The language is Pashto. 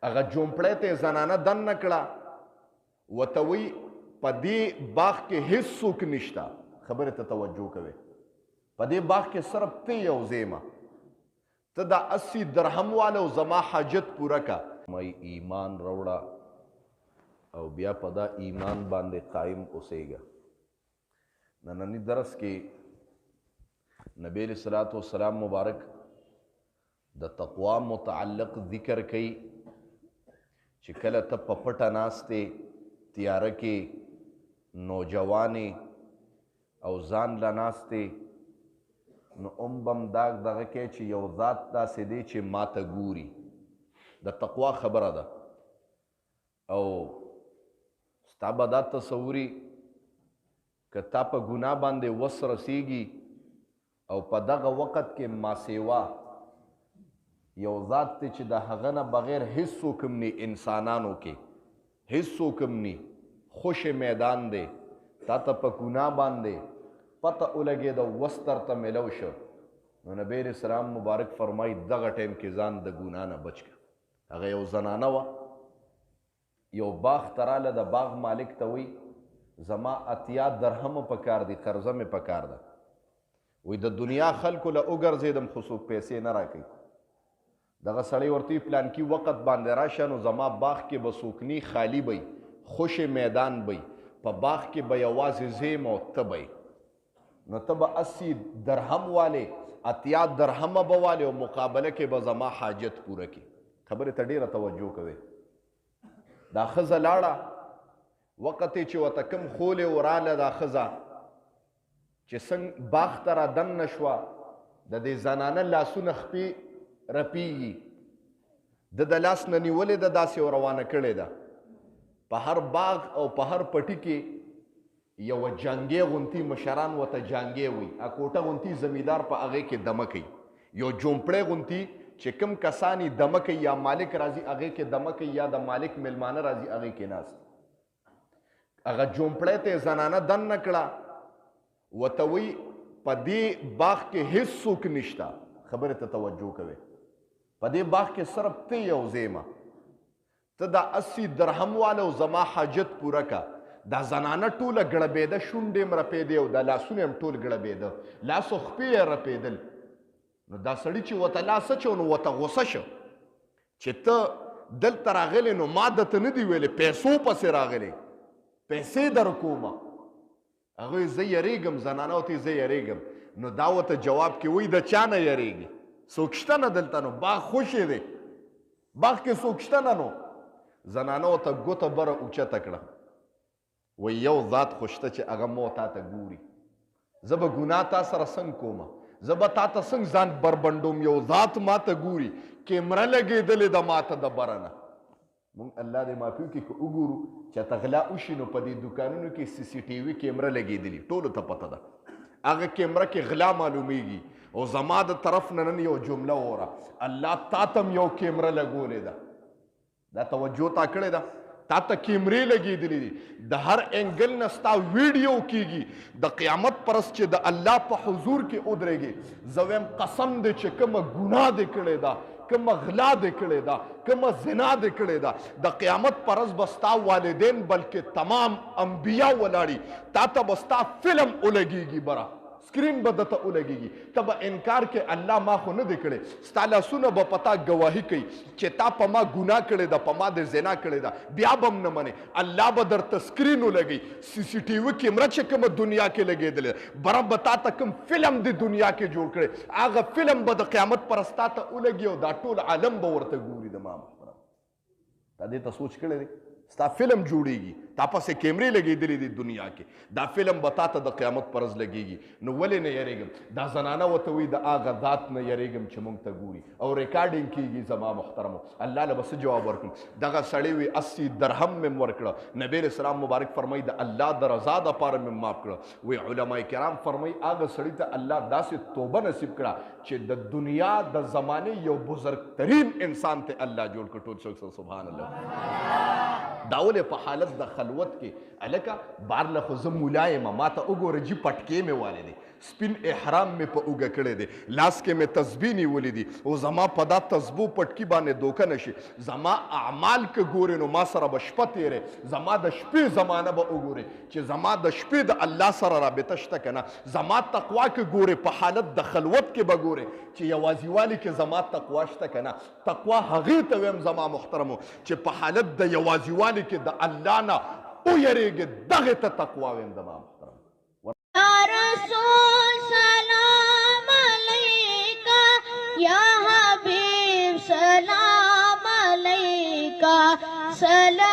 هغه جومپړی ته زنانه دن نه کړه ورته وی په دې باغ کې هیڅ څوک نشته خبرې ته توجه کوئ په دې باغ کې صرف ته یو ځایمه ته دا 80 درهم والا زما حاجت پوره کا مې ایمان راوړه او بیا په دا ایمان باندې قائم اوسېږه نننی درس کې نبی علیہ الصلوۃ والسلام مبارک د تقوا متعلق ذکر کوي چې کله ته په پټه ناستې تیاره کې نوجوانې او ځان له ناستې نو بم دغه کې چې یو ذات داسې دی چې ماته ګوري د تقوا خبره ده او ستا به دا تصوري که تا په ګناه باندې وس رسیږي او په دغه وخت کې ماسیوا یو ذات دی چې د هغه نه بغیر هیڅ څوک هم نی انسانانو کې هیڅ څوک هم نی خوش میدان دی تا ته په ګناه باندې پته ولګېده وس درته میلو شو نو نبی علیہ السلام مبارک فرمایي دغه ټیم کې ځان د ګناه نه بچ کړه هغه یو زنانه وه یو باغ ته راله د باغ مالک ته وی زما 80 درهمه پکار دي قرضه مې پکار ده وی د دنیا خلکو له وګرځېدم خو څوک پیسې نه راکوي دغه سړی ورته پلان کې وخت باندې راشه نو زما باغ کې به څوک نی خالی بی خوش میدان بی په باغ کې به یوازې زیم او ته بی نو ته به 80 درهم والے 80 درهمه به والے او مقابله کې به زما حاجت پوره کړي خبرې ته ډېره توجه کوئ دا ښځه لاړه وخت یې چې ورته کوم خولې وراله دا ښځه چې څنګه باغ ته را دننه شوه د دې زنانه لاسونه خپې رپیږي د لاس نه نیولې ده داسې روانه کړې ده په هر باغ او په هر پټي کې یوه جانګې غونتي مشران ورته جانګې وي کوټه غونتي زمیندار په هغې کې دمه کوي یو جومپړی غونتي چې کوم کسان یې دمه کوي یا مالک راځي هغې کې دمه کوي یا د مالک میلمانه راځي هغې کې ناست هغه جومپړی ته یې زنانه دننه کړه ورته وی په دې باغ کې هیڅ څوک نشته خبرې ته توجه کوئ په دې باغ کې صرف ته یو ځایمه ته دا 80 درهم والا زما حاجت پوره کا دا زنانه ټوله ګړبېده شونډې هم رپېدې او دا لاسونه هم ټول ګړبېده لاس او خپې یې رپېدل نو دا سړي چې ورته لاس اچو نو ورته غوسه شو چې ته دلته راغلی نو ما درته نه دي ویلې پیسو پسې راغلی پیسې در کومه هغوی زه یریږم زنانه ورته زه یریږم نو دا ورته جواب کې وایي د چا نه یریږي څوک شته نه دلته نو باغ خوشې دی باغ کې څوک شته نه نو زنانه ورته ګوته بره اوچته کړه وی یو ذات خو شته چې هغه مو تا ته ګوري زه به ګناه تا سره څنګه کومه زه به تا ته څنګه ځان بربنډوم یو ذات ما ته ګوري کیمره لګېدلې ده ما ته د بره نه مونږ الله دې معافي وکړي که وګورو چې ته غلا وشي نو په دې دوکانونو کې سی سی ټي وي کیمره لګېدلي ټولو ته پته ده هغه کیمره کې غلا معلومیږي او زما د طرف نه نن یو جمله وره الله تا ته یو کیمره لګولې ده دا توجه تا کړې ده تا ته کیمرې لګېدلې دي د هر انګل نه ستا ویډیو کېږي د قیامت پرس چې د الله په حضور کې ودرېږي زه وایم قسم دی چې کومه ګناه دې کړې ده کومه غلا دې کړې ده کومه زنا دې کړې ده د قیامت پرس به ستا والدین بلکې تمام انبیا ولاړي تا ته به ستا فلم ولګېږي بره سکرین به درته ولګېږي ته به انکار کې الله ما خو نه دی کړی ستا لاسونه به پتا ګواهي کوي چې تا په ما ګناه کړې ده په ما د زنا کړې ده بیا به هم نه منې الله به درته سکرین ولګي سی سی ټي وي کیمره چې کومه دنیا کې لګېدلې بره به تا ته کوم فلم د دنیا کې جوړ کړی هغه فلم به د قیامت پر ستا ته ولګي او دا ټول عالم به ورته ګوري د ما محترم تا دې ته سوچ کړی دی ستا فلم جوړیږي تا پسې کیمرې لګېدلې دي دنیا کې دا فلم به تا ته د قیامت پرز لګېږي نو ولې نه یریږم دا زنانه ورته وایي د هغه ذات نه یریږم چې موږ ته ګوري او ریکارډینګ کېږي زما محترمو الله له به څه جواب ورکړم دغه سړی وي 80 درهم مې ورکړه نبی علیہ السلام مبارک فرمایي د الله د رضا دپاره مې معاف کړه وی علما کرام فرمایي هغه سړي ته الله داسې توبه نصیب کړه چې د دنیا د زمانې یو بزرګترین انسان ته الله جوړ کړ ټول څوک سبحان الله دا ولې په حالت د خلوت کې الکه بار له خو زه مولا یم ما ته وګوره جي پټکې مې والې دی سپین احرام می په اوږه کړی دی، لاس کې مې تسبیح نیولې دي، او زما په دا تسبو پټکي باندې دوکه نشي. زما اعمال که ګورې نو ما سره به شپه تیرې، زما د شپې زمانه به وګورې چې زما د شپې د الله سره رابطه شته که نه. زما تقوا که ګورې په حالت د خلوت کې به ګورې چې یوازیوالي کې زما تقوا شته که نه. تقوا هغې ته ویم زما محترمو چې په حالت د یوازیوالي کې د الله نه ویریږې، دغې ته تقوا ویم زما محترم. یا رسول سلام علیکہ، یا حبیب سلام علیکہ، سلام